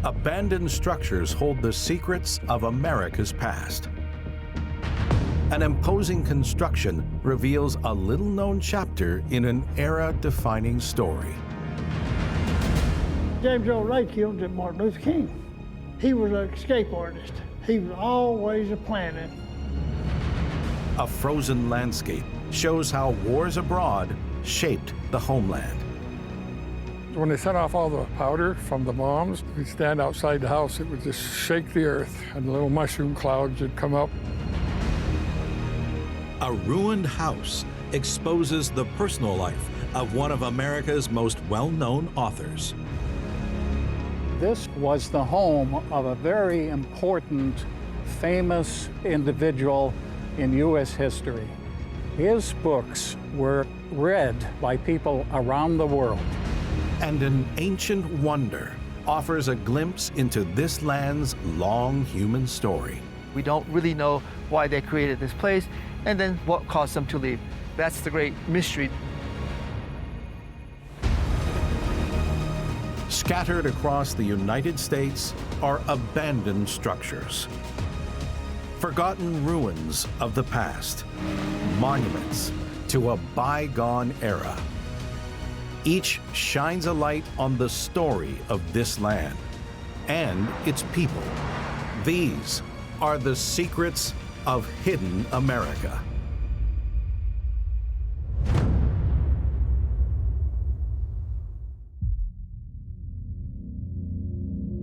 Abandoned structures hold the secrets of America's past. An imposing construction reveals a little-known chapter in an era-defining story. James Earl Ray killed Martin Luther King. He was an escape artist. He was always a planning. A frozen landscape shows how wars abroad shaped the homeland. When they set off all the powder from the bombs, we'd stand outside the house, it would just shake the earth, and the little mushroom clouds would come up. A ruined house exposes the personal life of one of America's most well-known authors. This was the home of a very important, famous individual in U.S. history. His books were read by people around the world. And an ancient wonder offers a glimpse into this land's long human story. We don't really know why they created this place and then what caused them to leave. That's the great mystery. Scattered across the United States are abandoned structures. Forgotten ruins of the past, monuments to a bygone era. Each shines a light on the story of this land and its people. These are the secrets of hidden America.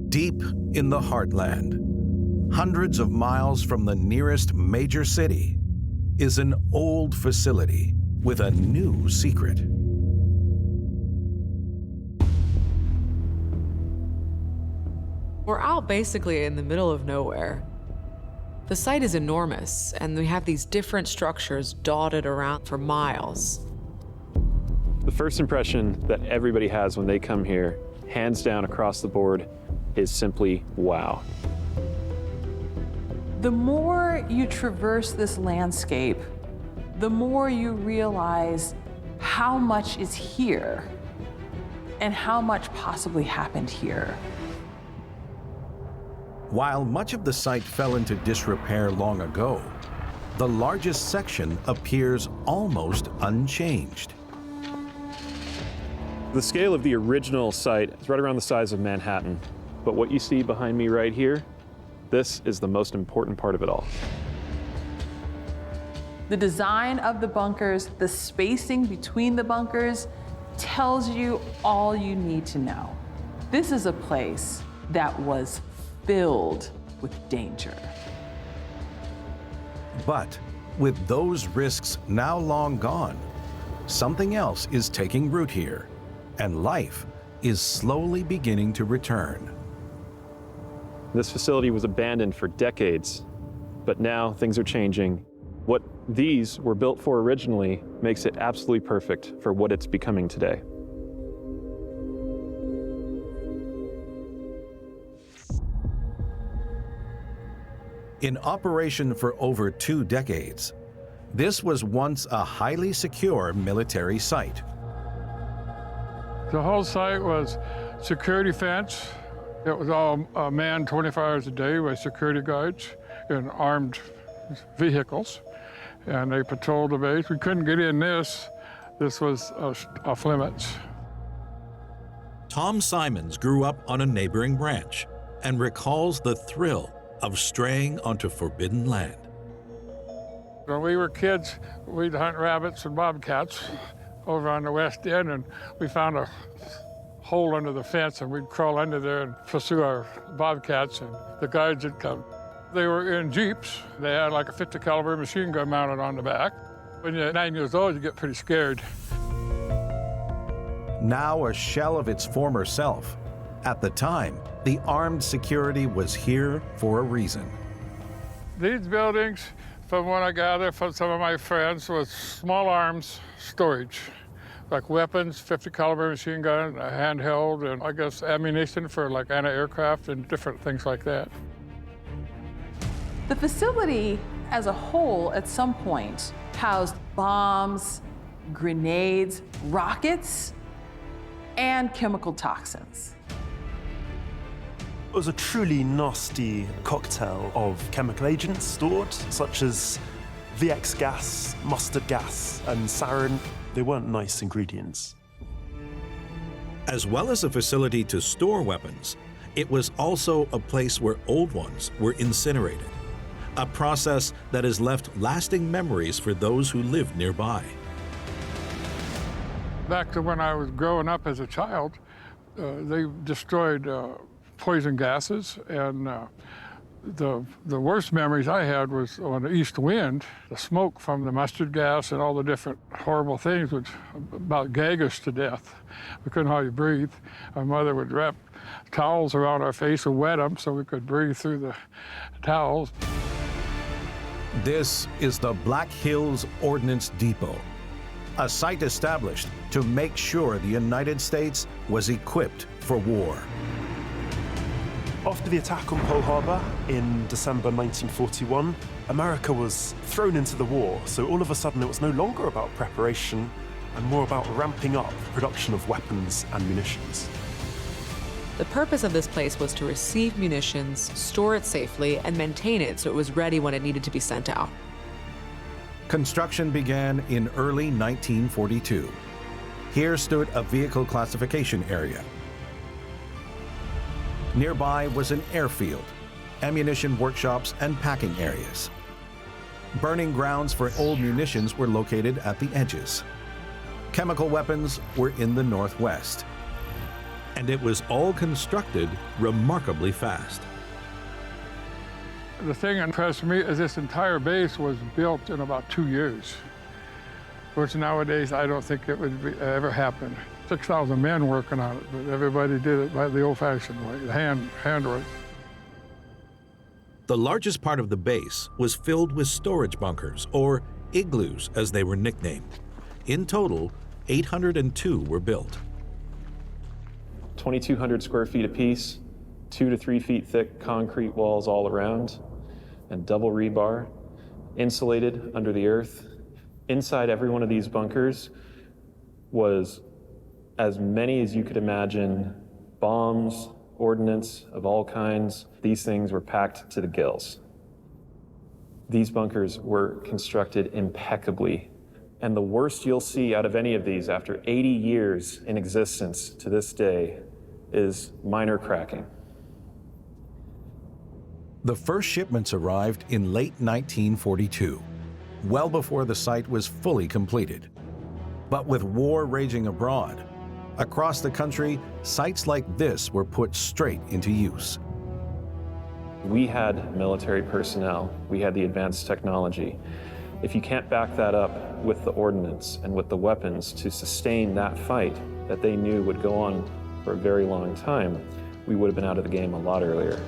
Deep in the heartland, hundreds of miles from the nearest major city, is an old facility with a new secret. We're out basically in the middle of nowhere. The site is enormous, and we have these different structures dotted around for miles. The first impression that everybody has when they come here, hands down across the board, is simply wow. The more you traverse this landscape, the more you realize how much is here and how much possibly happened here. While much of the site fell into disrepair long ago, the largest section appears almost unchanged. The scale of the original site is right around the size of Manhattan, but what you see behind me right here, this is the most important part of it all. The design of the bunkers, the spacing between the bunkers, tells you all you need to know. This is a place that was filled with danger. But with those risks now long gone, something else is taking root here, and life is slowly beginning to return. This facility was abandoned for decades, but now things are changing. What these were built for originally makes it absolutely perfect for what it's becoming today. In operation for over 2 decades, this was once a highly secure military site. The whole site was security fence. It was all manned 24 hours a day by security guards in armed vehicles, and they patrolled the base. We couldn't get in this. This was off limits. Tom Simons grew up on a neighboring ranch and recalls the thrill of straying onto forbidden land. When we were kids, we'd hunt rabbits and bobcats over on the west end, and we found a hole under the fence, and we'd crawl under there and pursue our bobcats, and the guards would come. They were in Jeeps. They had like a 50 caliber machine gun mounted on the back. When you're 9 years old, you get pretty scared. Now a shell of its former self, at the time, the armed security was here for a reason. These buildings, from what I gather from some of my friends, was small arms storage, like weapons, 50 caliber machine gun, a handheld, and I guess ammunition for like anti-aircraft and different things like that. The facility as a whole at some point housed bombs, grenades, rockets, and chemical toxins. It was a truly nasty cocktail of chemical agents stored, such as VX gas, mustard gas, and sarin. They weren't nice ingredients. As well as a facility to store weapons, it was also a place where old ones were incinerated, a process that has left lasting memories for those who lived nearby. Back to when I was growing up as a child, they destroyed poison gases, and the worst memories I had was on the east wind, the smoke from the mustard gas and all the different horrible things which about gag us to death. We couldn't hardly breathe. My mother would wrap towels around our face and wet them so we could breathe through the towels. This is the Black Hills Ordnance Depot, a site established to make sure the United States was equipped for war. After the attack on Pearl Harbor in December 1941, America was thrown into the war, so all of a sudden it was no longer about preparation and more about ramping up production of weapons and munitions. The purpose of this place was to receive munitions, store it safely, and maintain it so it was ready when it needed to be sent out. Construction began in early 1942. Here stood a vehicle classification area. Nearby was an airfield, ammunition workshops, and packing areas. Burning grounds for old munitions were located at the edges. Chemical weapons were in the northwest. And it was all constructed remarkably fast. The thing that impressed me is this entire base was built in about 2 years, which nowadays I don't think it would ever happen. 6,000 men working on it, but everybody did it by the old-fashioned way, handwork. The largest part of the base was filled with storage bunkers, or igloos as they were nicknamed. In total, 802 were built. 2,200 square feet apiece, 2 to 3 feet thick concrete walls all around, and double rebar, insulated under the earth. Inside every one of these bunkers was as many as you could imagine, bombs, ordnance of all kinds. These things were packed to the gills. These bunkers were constructed impeccably. And the worst you'll see out of any of these after 80 years in existence to this day is minor cracking. The first shipments arrived in late 1942, well before the site was fully completed. But with war raging abroad, across the country, sites like this were put straight into use. We had military personnel, we had the advanced technology. If you can't back that up with the ordnance and with the weapons to sustain that fight that they knew would go on for a very long time, we would have been out of the game a lot earlier.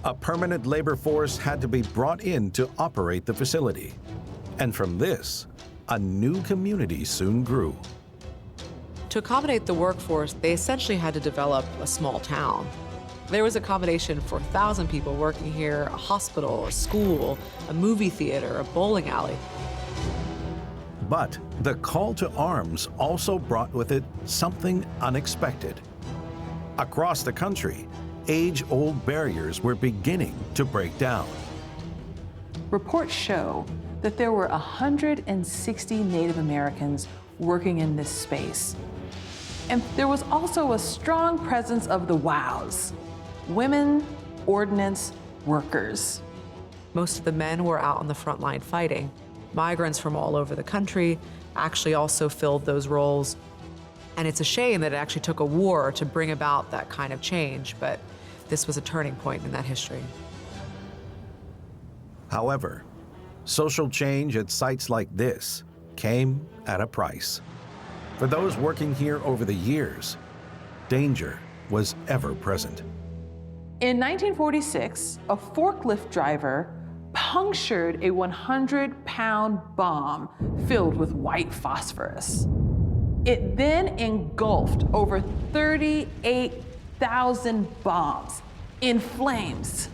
A permanent labor force had to be brought in to operate the facility. And from this, a new community soon grew. To accommodate the workforce, they essentially had to develop a small town. There was accommodation for 1,000 people working here, a hospital, a school, a movie theater, a bowling alley. But the call to arms also brought with it something unexpected. Across the country, age-old barriers were beginning to break down. Reports show that there were 160 Native Americans working in this space. And there was also a strong presence of the WOWs, women ordnance workers. Most of the men were out on the front line fighting. Migrants from all over the country actually also filled those roles. And it's a shame that it actually took a war to bring about that kind of change, but this was a turning point in that history. However, social change at sites like this came at a price. For those working here over the years, danger was ever present. In 1946, a forklift driver punctured a 100-pound bomb filled with white phosphorus. It then engulfed over 38,000 bombs in flames.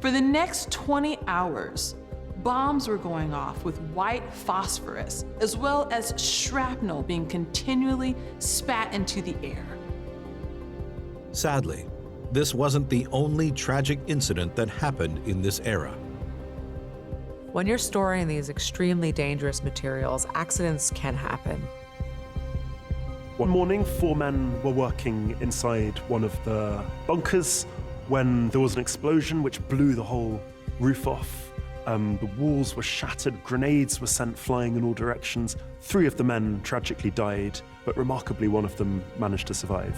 For the next 20 hours, Bombs were going off with white phosphorus, as well as shrapnel being continually spat into the air. Sadly, this wasn't the only tragic incident that happened in this era. When you're storing these extremely dangerous materials, accidents can happen. One morning, 4 men were working inside one of the bunkers when there was an explosion which blew the whole roof off. The walls were shattered, grenades were sent flying in all directions. 3 of the men tragically died, but remarkably, one of them managed to survive.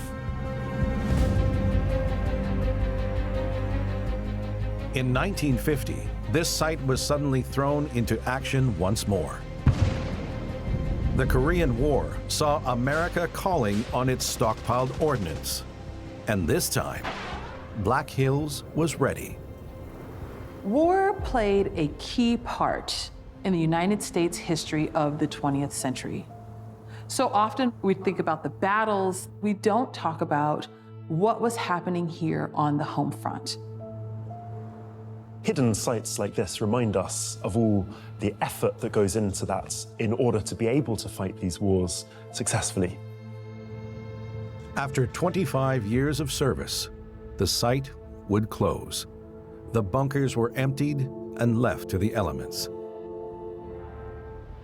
In 1950, this site was suddenly thrown into action once more. The Korean War saw America calling on its stockpiled ordnance. And this time, Black Hills was ready. War played a key part in the United States history of the 20th century. So often we think about the battles, we don't talk about what was happening here on the home front. Hidden sites like this remind us of all the effort that goes into that in order to be able to fight these wars successfully. After 25 years of service, the site would close. The bunkers were emptied and left to the elements.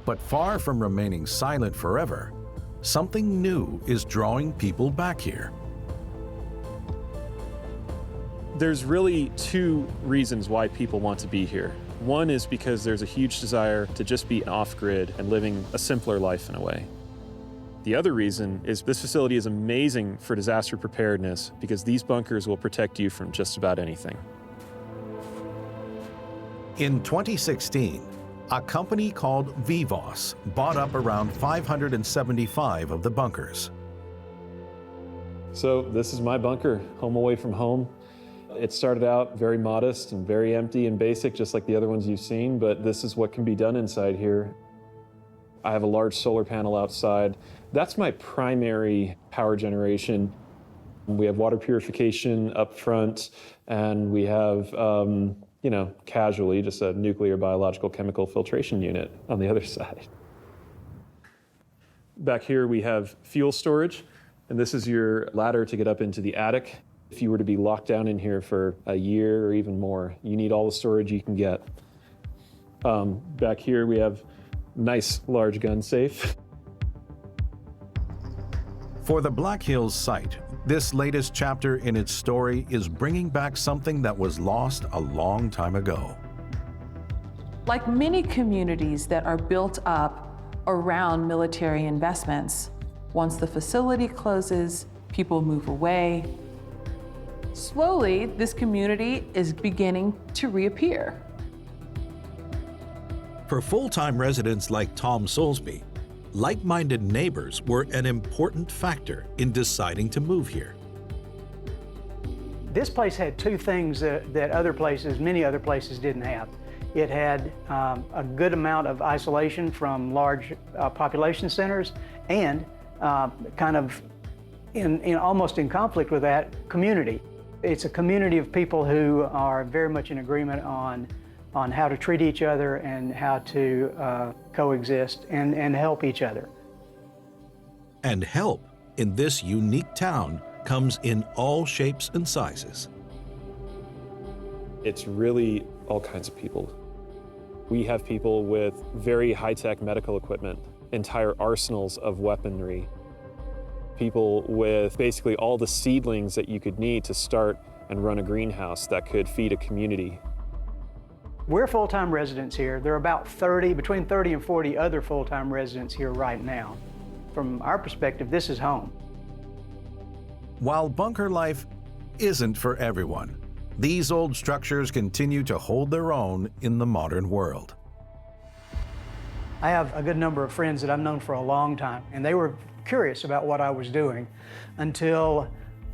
But far from remaining silent forever, something new is drawing people back here. There's really 2 reasons why people want to be here. One is because there's a huge desire to just be off-grid and living a simpler life in a way. The other reason is this facility is amazing for disaster preparedness because these bunkers will protect you from just about anything. In 2016, a company called Vivos bought up around 575 of the bunkers. So this is my bunker, home away from home. It started out very modest and very empty and basic, just like the other ones you've seen, but this is what can be done inside here. I have a large solar panel outside. That's my primary power generation. We have water purification up front, and we have, casually, just a nuclear biological chemical filtration unit on the other side. Back here we have fuel storage, and this is your ladder to get up into the attic. If you were to be locked down in here for a year or even more, you need all the storage you can get. Back here we have nice large gun safe. For the Black Hills site, this latest chapter in its story is bringing back something that was lost a long time ago. Like many communities that are built up around military investments, once the facility closes, people move away. Slowly, this community is beginning to reappear. For full-time residents like Tom Soulsby, like-minded neighbors were an important factor in deciding to move here. This place had 2 things that other places, many other places didn't have. It had a good amount of isolation from large population centers and almost in conflict with that, community. It's a community of people who are very much in agreement on how to treat each other and how to coexist and help each other. And help in this unique town comes in all shapes and sizes. It's really all kinds of people. We have people with very high-tech medical equipment, entire arsenals of weaponry, people with basically all the seedlings that you could need to start and run a greenhouse that could feed a community. We're full-time residents here. There are about between 30 and 40 other full-time residents here right now. From our perspective, this is home. While bunker life isn't for everyone, these old structures continue to hold their own in the modern world. I have a good number of friends that I've known for a long time, and they were curious about what I was doing until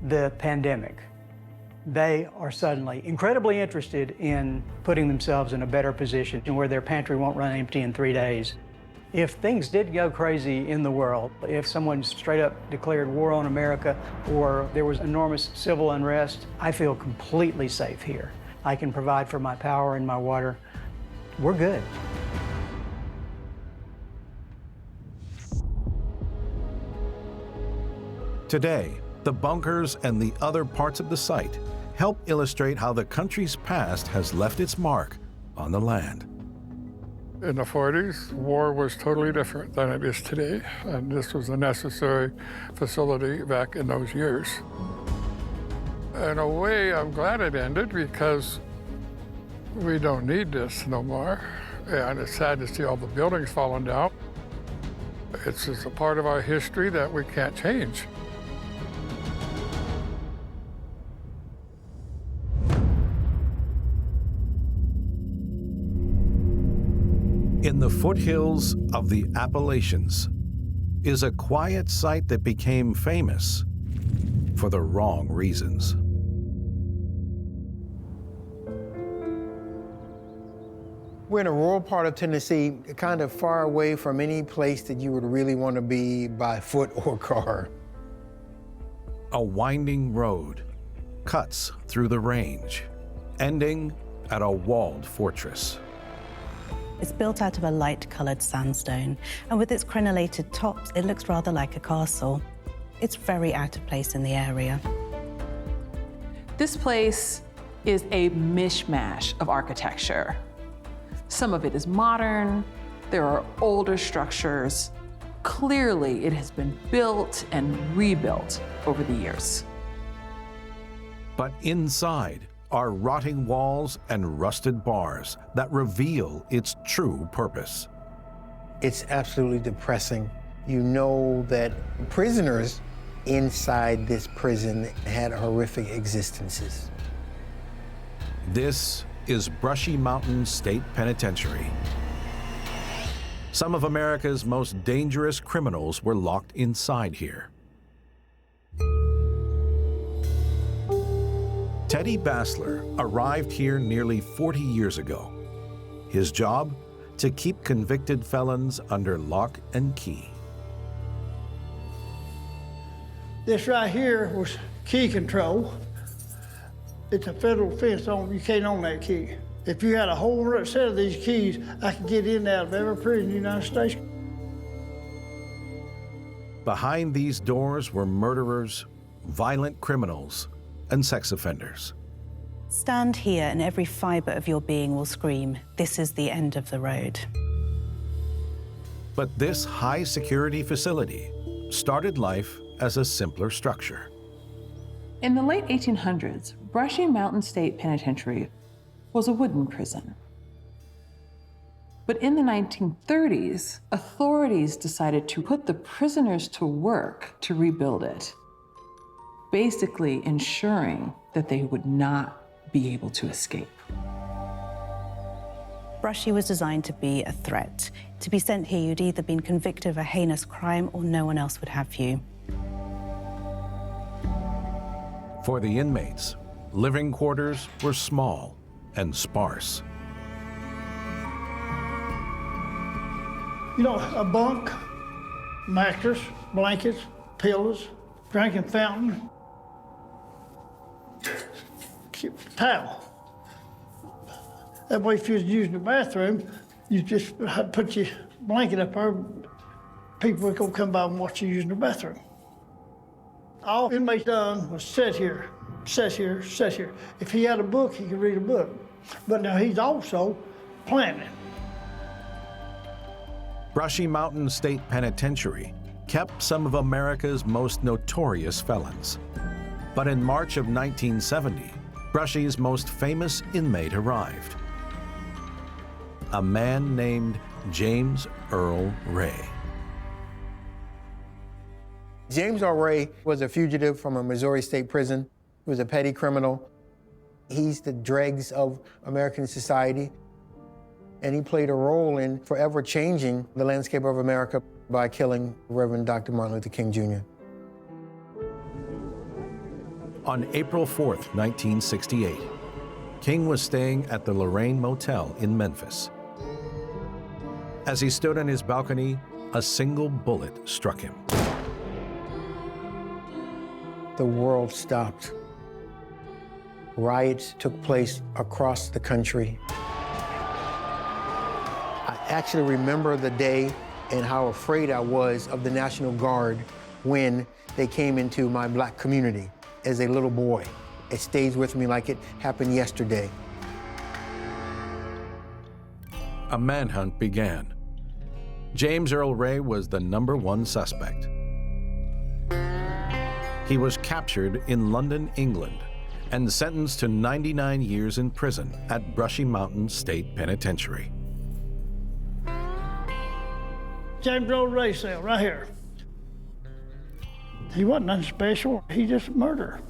the pandemic. They are suddenly incredibly interested in putting themselves in a better position where their pantry won't run empty in 3 days. If things did go crazy in the world, if someone straight up declared war on America or there was enormous civil unrest, I feel completely safe here. I can provide for my power and my water. we're good. Today, the bunkers and the other parts of the site help illustrate how the country's past has left its mark on the land. In the 40s, war was totally different than it is today, and this was a necessary facility back in those years. In a way, I'm glad it ended because we don't need this no more, and it's sad to see all the buildings falling down. It's just a part of our history that we can't change. In the foothills of the Appalachians is a quiet site that became famous for the wrong reasons. We're in a rural part of Tennessee, kind of far away from any place that you would really want to be by foot or car. A winding road cuts through the range, ending at a walled fortress. It's built out of a light-colored sandstone, and with its crenellated tops, it looks rather like a castle. It's very out of place in the area. This place is a mishmash of architecture. Some of it is modern, there are older structures. Clearly, it has been built and rebuilt over the years. But inside are rotting walls and rusted bars that reveal its true purpose. It's absolutely depressing. You know that prisoners inside this prison had horrific existences. This is Brushy Mountain State Penitentiary. Some of America's most dangerous criminals were locked inside here. Teddy Bassler arrived here nearly 40 years ago. His job? To keep convicted felons under lock and key. This right here was key control. It's a federal offense, you can't own that key. If you had a whole set of these keys, I could get in and out of every prison in the United States. Behind these doors were murderers, violent criminals, and sex offenders. Stand here and every fiber of your being will scream, this is the end of the road. But this high-security facility started life as a simpler structure. In the late 1800s, Brushy Mountain State Penitentiary was a wooden prison. But in the 1930s, authorities decided to put the prisoners to work to rebuild it, basically ensuring that they would not be able to escape. Brushy was designed to be a threat. To be sent here, you'd either been convicted of a heinous crime or no one else would have you. For the inmates, living quarters were small and sparse. You know, a bunk, mattress, blankets, pillows, drinking fountain, towel. That way, if you was using the bathroom, you just put your blanket up there. People were gonna come by and watch you using the bathroom. All inmates done was sit here, sit here, sit here. If he had a book, he could read a book. But now he's also planning. Brushy Mountain State Penitentiary kept some of America's most notorious felons. But in March of 1970, Brushy's most famous inmate arrived. A man named James Earl Ray. James Earl Ray was a fugitive from a Missouri state prison. He was a petty criminal. He's the dregs of American society. And he played a role in forever changing the landscape of America by killing Reverend Dr. Martin Luther King Jr. On April 4th, 1968, King was staying at the Lorraine Motel in Memphis. As he stood on his balcony, a single bullet struck him. The world stopped. Riots took place across the country. actually remember the day and how afraid I was of the National Guard when they came into my black community as a little boy. It stays with me like it happened yesterday. A manhunt began. James Earl Ray was the #1 suspect. He was captured in London, England, and sentenced to 99 years in prison at Brushy Mountain State Penitentiary. James Earl Ray cell, right here. He wasn't nothing special. He just murdered.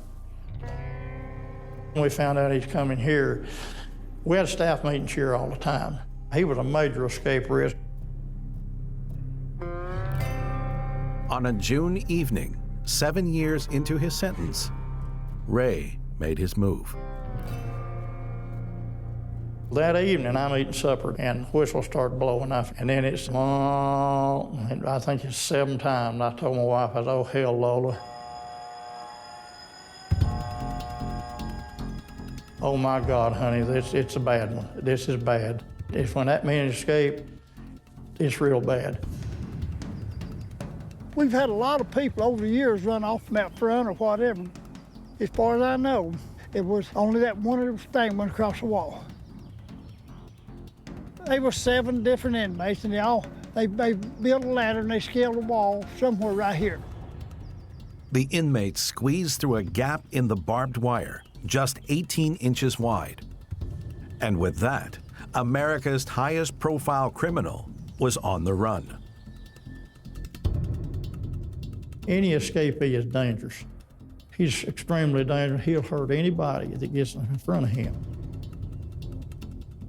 When we found out he's coming here, we had staff meetings here all the time. He was a major escape risk. On a June evening, 7 years into his sentence, Ray made his move. That evening, I'm eating supper, and the whistle started blowing off, and then it's, and I think it's 7 times. I told my wife, I said, oh, hell, Lola. Oh, my God, honey, it's a bad one. This is bad. It's when that man escaped, it's real bad. We've had a lot of people over the years run off from out front or whatever. As far as I know, it was only that one of those things went across the wall. There were 7 different inmates, and they built a ladder and they scaled a wall somewhere right here. The inmates squeezed through a gap in the barbed wire, just 18 inches wide. And with that, America's highest profile criminal was on the run. Any escapee is dangerous. He's extremely dangerous. He'll hurt anybody that gets in front of him.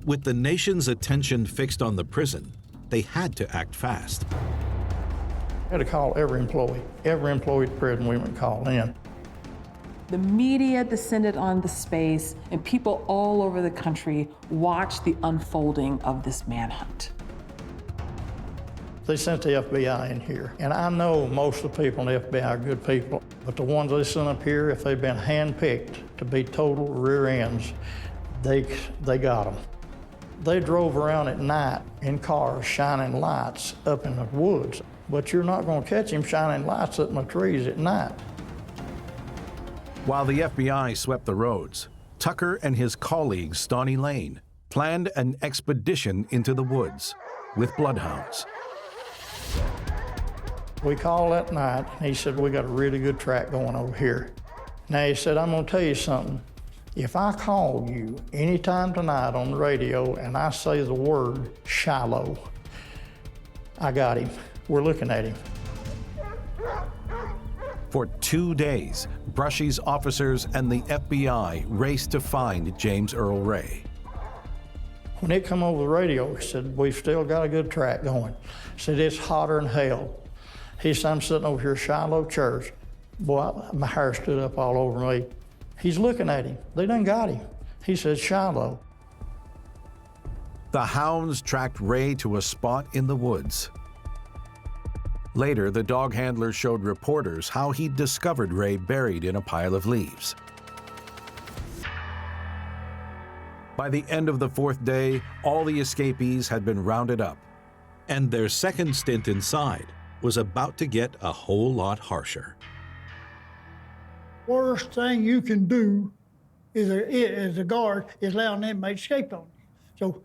With the nation's attention fixed on the prison, they had to act fast. I had to call every employee. Every employee at the prison we would call in. The media descended on the space, and people all over the country watched the unfolding of this manhunt. They sent the FBI in here, and I know most of the people in the FBI are good people, but the ones they sent up here, if they've been handpicked to be total rear ends, they got them. They drove around at night in cars shining lights up in the woods, but you're not going to catch him shining lights up in the trees at night. While the FBI swept the roads, Tucker and his colleague, Stawny Lane, planned an expedition into the woods with bloodhounds. We called that night, and he said, we got a really good track going over here. Now, he said, I'm going to tell you something. If I call you anytime tonight on the radio and I say the word Shiloh, I got him. We're looking at him. For 2 days, Brushy's officers and the FBI raced to find James Earl Ray. When it come over the radio, he said, we've still got a good track going. He said, it's hotter than hell. He said, I'm sitting over here at Shiloh Church. Boy, my hair stood up all over me. He's looking at him. They done got him. He said, Shiloh. The hounds tracked Ray to a spot in the woods. Later, the dog handler showed reporters how he'd discovered Ray buried in a pile of leaves. By the end of the 4th day, all the escapees had been rounded up, and their second stint inside was about to get a whole lot harsher. Worst thing you can do as a guard is allow an inmate to escape on you. So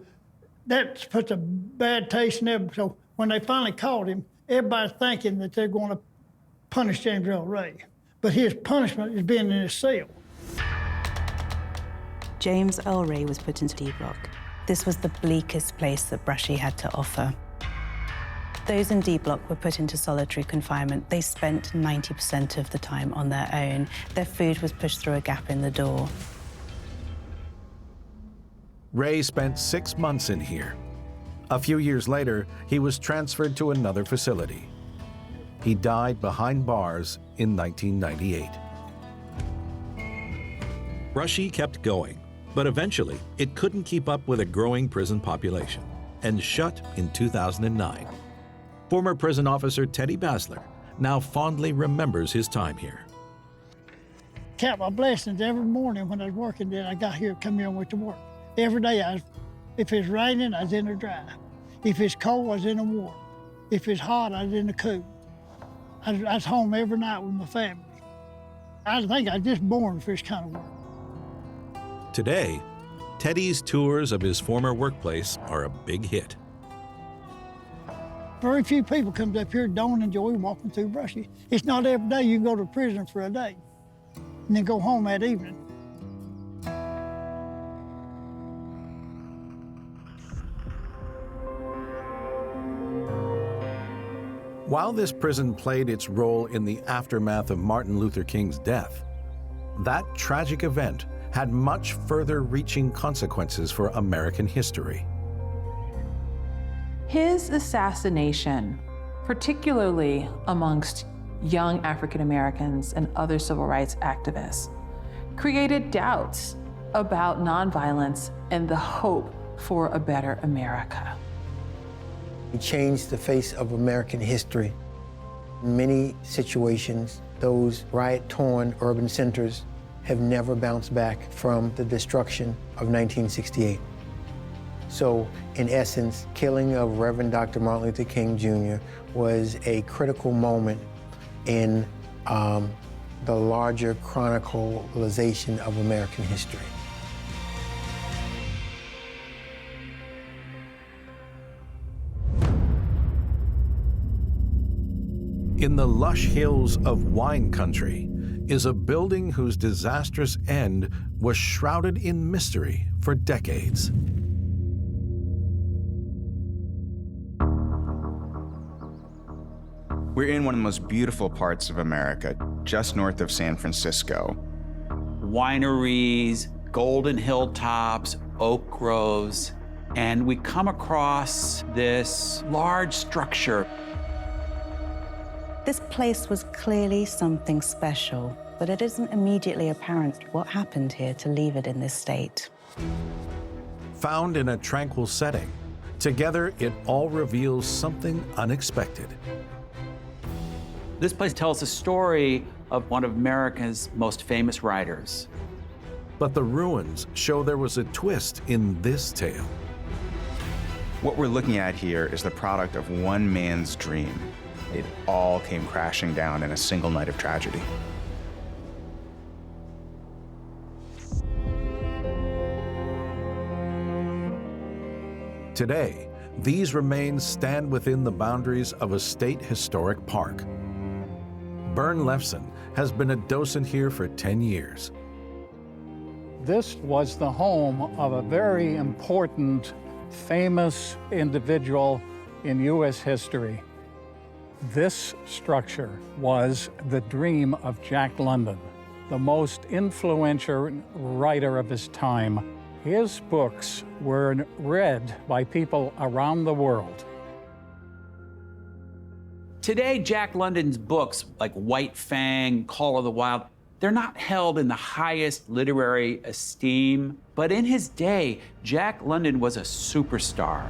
that puts a bad taste in them. So when they finally caught him, everybody's thinking that they're going to punish James Earl Ray. But his punishment is being in his cell. James Earl Ray was put into D Block. This was the bleakest place that Brushy had to offer. Those in D Block were put into solitary confinement. They spent 90% of the time on their own. Their food was pushed through a gap in the door. Ray spent 6 months in here. A few years later, he was transferred to another facility. He died behind bars in 1998. Brushy kept going, but eventually it couldn't keep up with a growing prison population and shut in 2009. Former prison officer Teddy Basler now fondly remembers his time here. Count my blessings every morning when I was working there. I got here, come here and went to work. Every day, if it's raining, I was in the drive. If it's cold, I was in the war. If it's hot, I was in the coop. I was home every night with my family. I think I was just born for this kind of work. Today, Teddy's tours of his former workplace are a big hit. Very few people come up here don't enjoy walking through Brushy. It's not every day you can go to prison for a day and then go home that evening. While this prison played its role in the aftermath of Martin Luther King's death, that tragic event had much further-reaching consequences for American history. His assassination, particularly amongst young African Americans and other civil rights activists, created doubts about nonviolence and the hope for a better America. He changed the face of American history. In many situations, those riot-torn urban centers have never bounced back from the destruction of 1968. So, in essence, killing of Reverend Dr. Martin Luther King Jr. was a critical moment in the larger chronicalization of American history. In the lush hills of wine country is a building whose disastrous end was shrouded in mystery for decades. We're in one of the most beautiful parts of America, just north of San Francisco. Wineries, golden hilltops, oak groves, and we come across this large structure. This place was clearly something special, but it isn't immediately apparent what happened here to leave it in this state. Found in a tranquil setting, together it all reveals something unexpected. This place tells the story of one of America's most famous writers. But the ruins show there was a twist in this tale. What we're looking at here is the product of one man's dream. It all came crashing down in a single night of tragedy. Today, these remains stand within the boundaries of a state historic park. Bern Lefson has been a docent here for 10 years. This was the home of a very important, famous individual in U.S. history. This structure was the dream of Jack London, the most influential writer of his time. His books were read by people around the world. Today, Jack London's books, like White Fang, Call of the Wild, they're not held in the highest literary esteem, but in his day, Jack London was a superstar.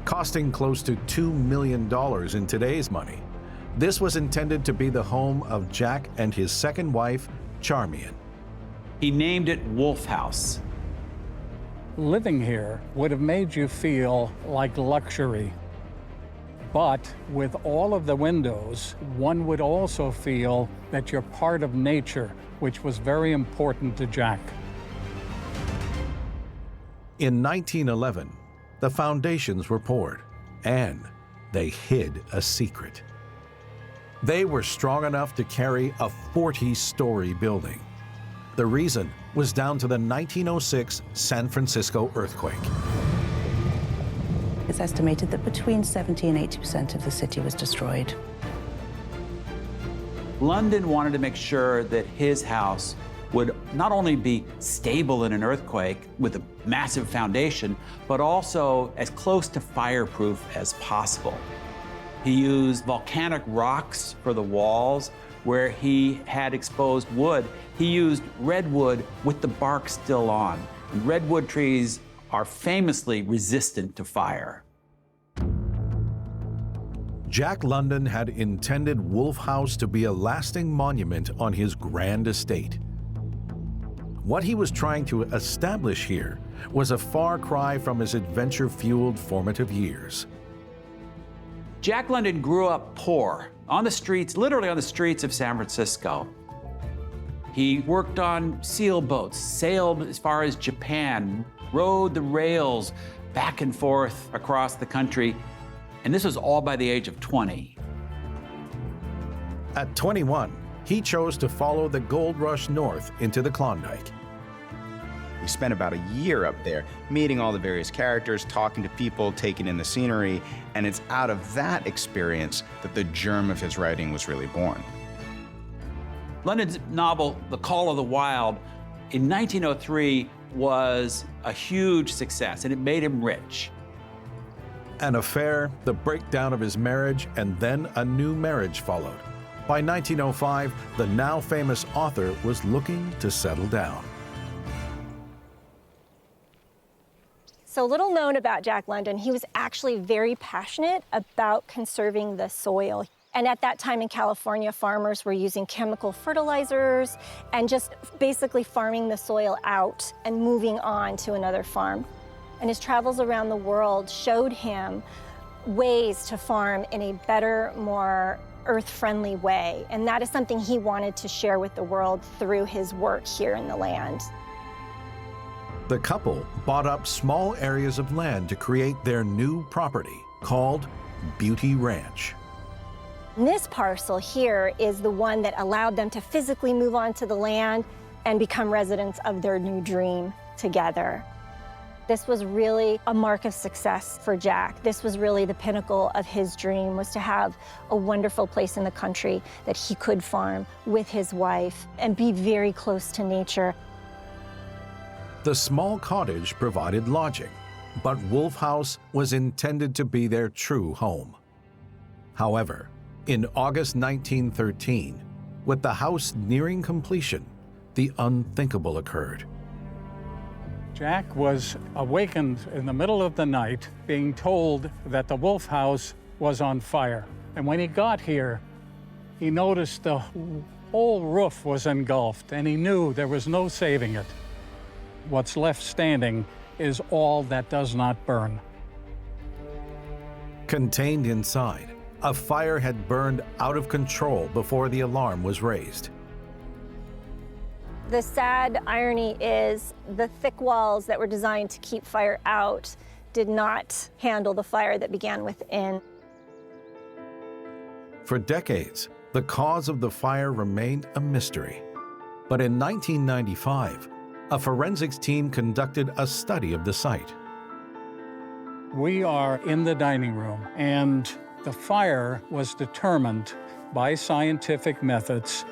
Costing close to $2 million in today's money, this was intended to be the home of Jack and his second wife, Charmian. He named it Wolf House. Living here would have made you feel like luxury. But with all of the windows, one would also feel that you're part of nature, which was very important to Jack. In 1911, the foundations were poured, and they hid a secret. They were strong enough to carry a 40-story building. The reason was down to the 1906 San Francisco earthquake. It's estimated that between 70 and 80% of the city was destroyed. London wanted to make sure that his house would not only be stable in an earthquake with a massive foundation, but also as close to fireproof as possible. He used volcanic rocks for the walls. Where he had exposed wood, he used redwood with the bark still on. And redwood trees are famously resistant to fire. Jack London had intended Wolf House to be a lasting monument on his grand estate. what he was trying to establish here was a far cry from his adventure-fueled formative years. Jack London grew up poor, on the streets, literally on the streets of San Francisco. He worked on sailboats, sailed as far as Japan, rode the rails back and forth across the country, and this was all by the age of 20. At 21, he chose to follow the gold rush north into the Klondike. We spent about a year up there, meeting all the various characters, talking to people, taking in the scenery, and it's out of that experience that the germ of his writing was really born. London's novel, The Call of the Wild, in 1903 was a huge success, and it made him rich. An affair, the breakdown of his marriage, and then a new marriage followed. By 1905, the now famous author was looking to settle down. So little known about Jack London, he was actually very passionate about conserving the soil. And at that time in California, farmers were using chemical fertilizers and just basically farming the soil out and moving on to another farm. And his travels around the world showed him ways to farm in a better, more earth-friendly way. And that is something he wanted to share with the world through his work here in the land. The couple bought up small areas of land to create their new property called Beauty Ranch. This parcel here is the one that allowed them to physically move onto the land and become residents of their new dream together. This was really a mark of success for Jack. This was really the pinnacle of his dream, was to have a wonderful place in the country that he could farm with his wife and be very close to nature. The small cottage provided lodging, but Wolf House was intended to be their true home. However, in August 1913, with the house nearing completion, the unthinkable occurred. Jack was awakened in the middle of the night being told that the Wolf House was on fire. And when he got here, he noticed the whole roof was engulfed, and he knew there was no saving it. What's left standing is all that does not burn. Contained inside, a fire had burned out of control before the alarm was raised. The sad irony is the thick walls that were designed to keep fire out did not handle the fire that began within. For decades, the cause of the fire remained a mystery. But in 1995, a forensics team conducted a study of the site. We are in the dining room, and the fire was determined by scientific methods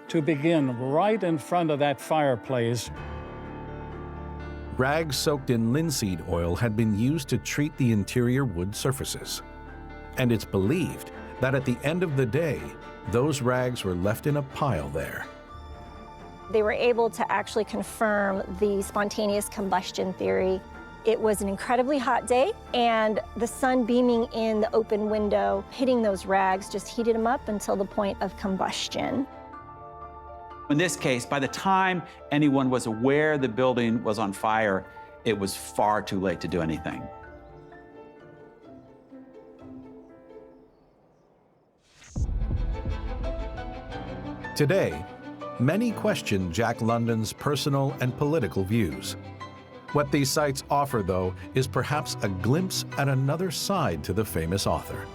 to begin right in front of that fireplace. Rags soaked in linseed oil had been used to treat the interior wood surfaces. And it's believed that at the end of the day, those rags were left in a pile there. They were able to actually confirm the spontaneous combustion theory. It was an incredibly hot day, and the sun beaming in the open window, hitting those rags, just heated them up until the point of combustion. In this case, by the time anyone was aware the building was on fire, it was far too late to do anything. Today, many question Jack London's personal and political views. What these sites offer, though, is perhaps a glimpse at another side to the famous author.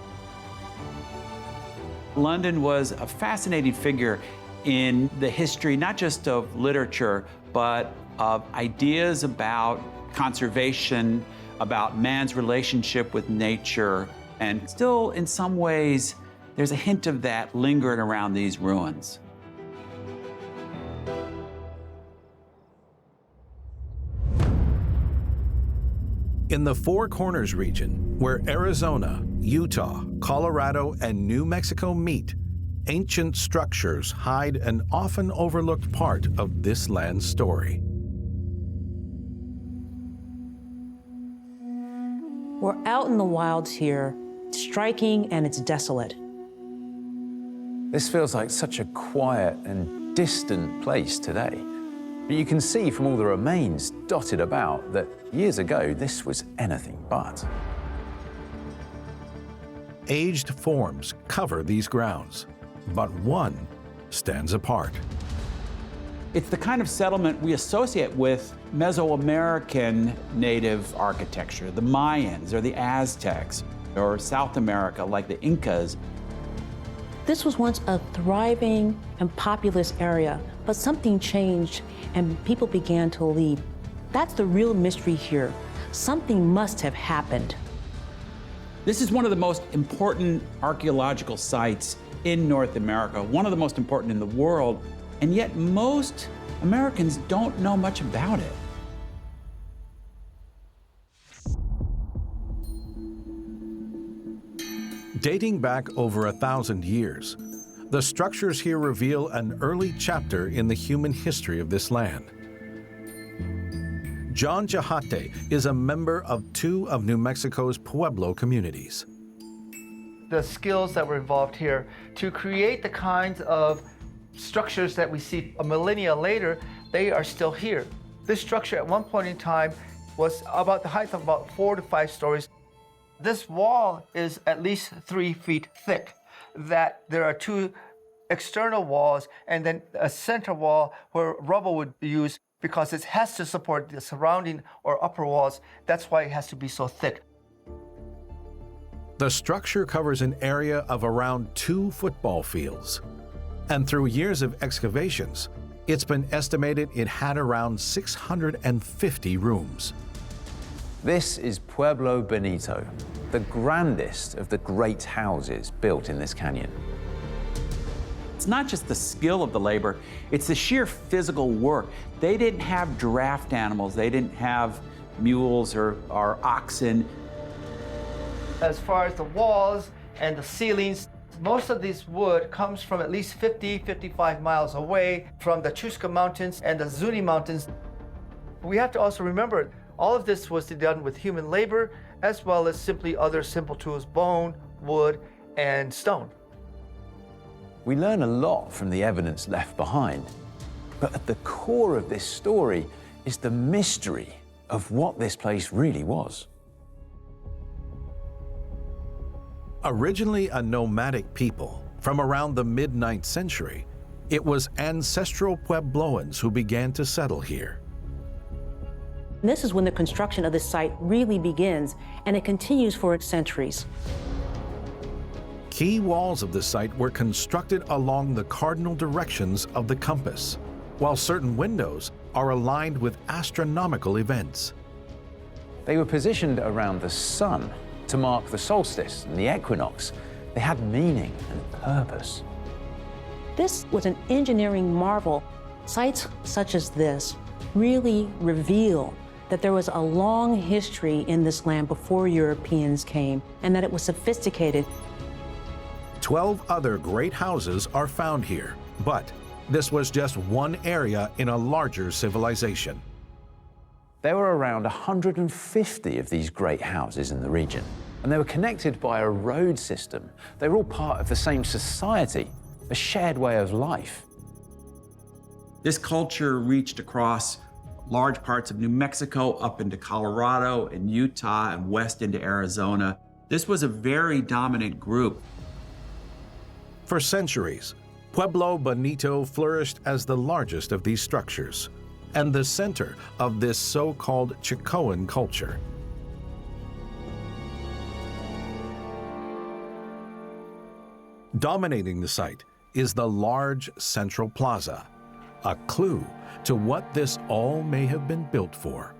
London was a fascinating figure in the history, not just of literature, but of ideas about conservation, about man's relationship with nature. And still, in some ways, there's a hint of that lingering around these ruins. In the Four Corners region, where Arizona, Utah, Colorado, and New Mexico meet, ancient structures hide an often overlooked part of this land's story. We're out in the wilds here, striking and it's desolate. This feels like such a quiet and distant place today. But you can see from all the remains dotted about that years ago, this was anything but. Aged forms cover these grounds, but one stands apart. It's the kind of settlement we associate with Mesoamerican native architecture, the Mayans or the Aztecs, or South America like the Incas. This was once a thriving and populous area, but something changed and people began to leave. That's the real mystery here. Something must have happened. This is one of the most important archaeological sites in North America, one of the most important in the world, and yet most Americans don't know much about it. Dating back over 1,000 years, the structures here reveal an early chapter in the human history of this land. John Jahate is a member of 2 of New Mexico's Pueblo communities. The skills that were involved here to create the kinds of structures that we see a millennia later, they are still here. This structure at one point in time was about the height of about 4 to 5 stories. This wall is at least 3 feet thick, that there are 2 external walls and then a center wall where rubble would be used because it has to support the surrounding or upper walls. That's why it has to be so thick. The structure covers an area of around 2 football fields. And through years of excavations, it's been estimated it had around 650 rooms. This is Pueblo Bonito, the grandest of the great houses built in this canyon. It's not just the skill of the labor, it's the sheer physical work. They didn't have draft animals, they didn't have mules or oxen. As far as the walls and the ceilings, most of this wood comes from at least 55 miles away from the Chusca Mountains and the Zuni Mountains. We have to also remember, all of this was done with human labor, as well as simply other simple tools, bone, wood, and stone. We learn a lot from the evidence left behind, but at the core of this story is the mystery of what this place really was. Originally a nomadic people from around the mid-9th century, it was ancestral Puebloans who began to settle here. This is when the construction of this site really begins, and it continues for centuries. Key walls of the site were constructed along the cardinal directions of the compass, while certain windows are aligned with astronomical events. They were positioned around the sun to mark the solstice and the equinox. They had meaning and purpose. This was an engineering marvel. Sites such as this really reveal that there was a long history in this land before Europeans came, and that it was sophisticated. 12 other great houses are found here, but this was just one area in a larger civilization. There were around 150 of these great houses in the region, and they were connected by a road system. They were all part of the same society, a shared way of life. This culture reached across large parts of New Mexico, up into Colorado and Utah and west into Arizona. This was a very dominant group. For centuries, Pueblo Bonito flourished as the largest of these structures and the center of this so-called Chicoan culture. Dominating the site is the large central plaza, a clue to what this all may have been built for.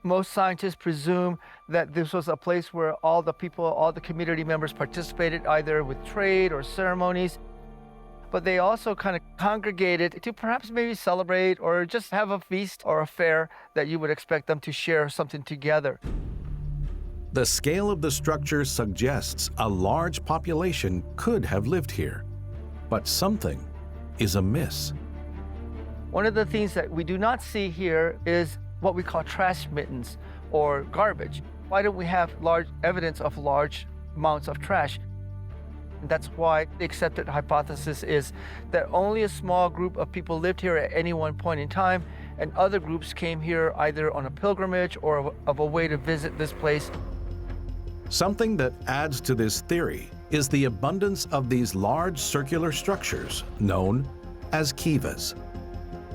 Most scientists presume that this was a place where all the people, all the community members participated either with trade or ceremonies, but they also kind of congregated to perhaps maybe celebrate or just have a feast or a fair that you would expect them to share something together. The scale of the structure suggests a large population could have lived here, but something is amiss. One of the things that we do not see here is what we call trash mittens or garbage. Why don't we have large evidence of large amounts of trash? That's why the accepted hypothesis is that only a small group of people lived here at any one point in time, and other groups came here either on a pilgrimage or of a way to visit this place. Something that adds to this theory is the abundance of these large circular structures known as kivas,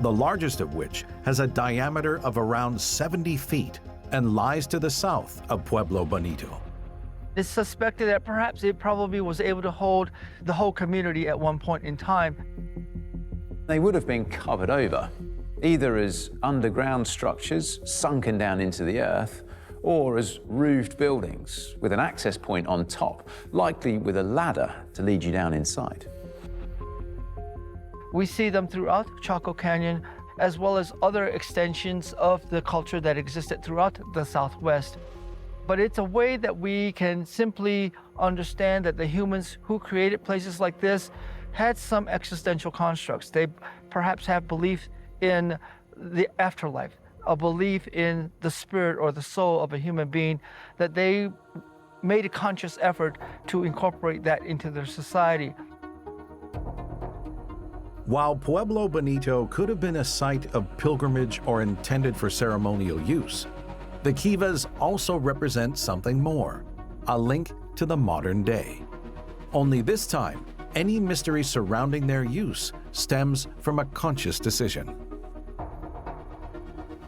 the largest of which has a diameter of around 70 feet and lies to the south of Pueblo Bonito. It's suspected that perhaps it probably was able to hold the whole community at one point in time. They would have been covered over, either as underground structures sunken down into the earth, or as roofed buildings with an access point on top, likely with a ladder to lead you down inside. We see them throughout Chaco Canyon, as well as other extensions of the culture that existed throughout the Southwest. But it's a way that we can simply understand that the humans who created places like this had some existential constructs. They perhaps have belief in the afterlife, a belief in the spirit or the soul of a human being, that they made a conscious effort to incorporate that into their society. While Pueblo Bonito could have been a site of pilgrimage or intended for ceremonial use, the kivas also represent something more, a link to the modern day. Only this time, any mystery surrounding their use stems from a conscious decision.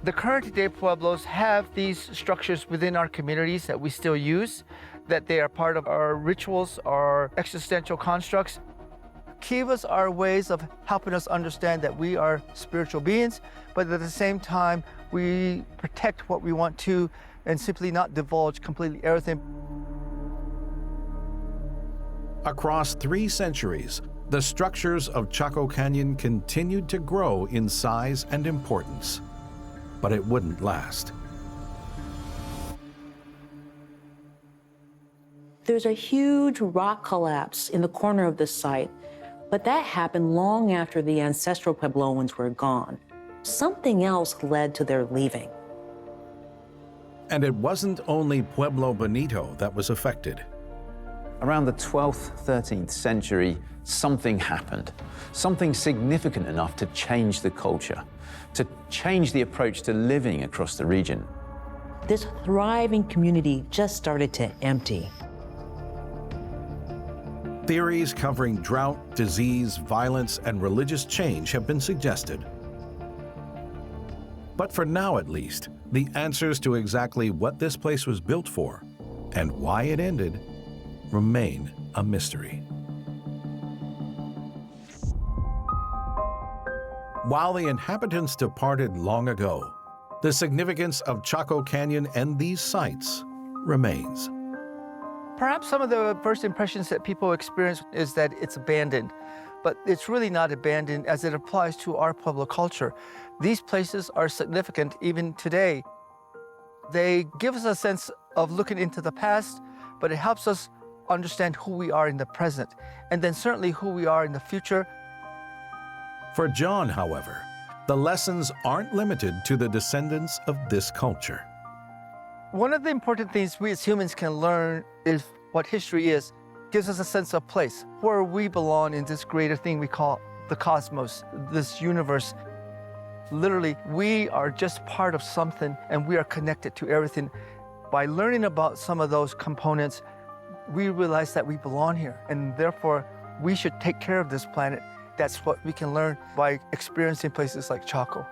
The current day Pueblos have these structures within our communities that we still use, that they are part of our rituals, our existential constructs. Kivas are ways of helping us understand that we are spiritual beings, but at the same time, we protect what we want to and simply not divulge completely everything. Across 3 centuries, the structures of Chaco Canyon continued to grow in size and importance, but it wouldn't last. There's a huge rock collapse in the corner of the site, but that happened long after the ancestral Puebloans were gone. Something else led to their leaving. And it wasn't only Pueblo Bonito that was affected. Around the 12th, 13th century, something happened. Something significant enough to change the culture, to change the approach to living across the region. This thriving community just started to empty. Theories covering drought, disease, violence, and religious change have been suggested. But for now, at least, the answers to exactly what this place was built for and why it ended remain a mystery. While the inhabitants departed long ago, the significance of Chaco Canyon and these sites remains. Perhaps some of the first impressions that people experience is that it's abandoned, but it's really not abandoned as it applies to our Pueblo culture. These places are significant even today. They give us a sense of looking into the past, but it helps us understand who we are in the present, and then certainly who we are in the future. For John, however, the lessons aren't limited to the descendants of this culture. One of the important things we as humans can learn is what history is. It gives us a sense of place, where we belong in this greater thing we call the cosmos, this universe. Literally, we are just part of something and we are connected to everything. By learning about some of those components, we realize that we belong here and therefore we should take care of this planet. That's what we can learn by experiencing places like Chaco.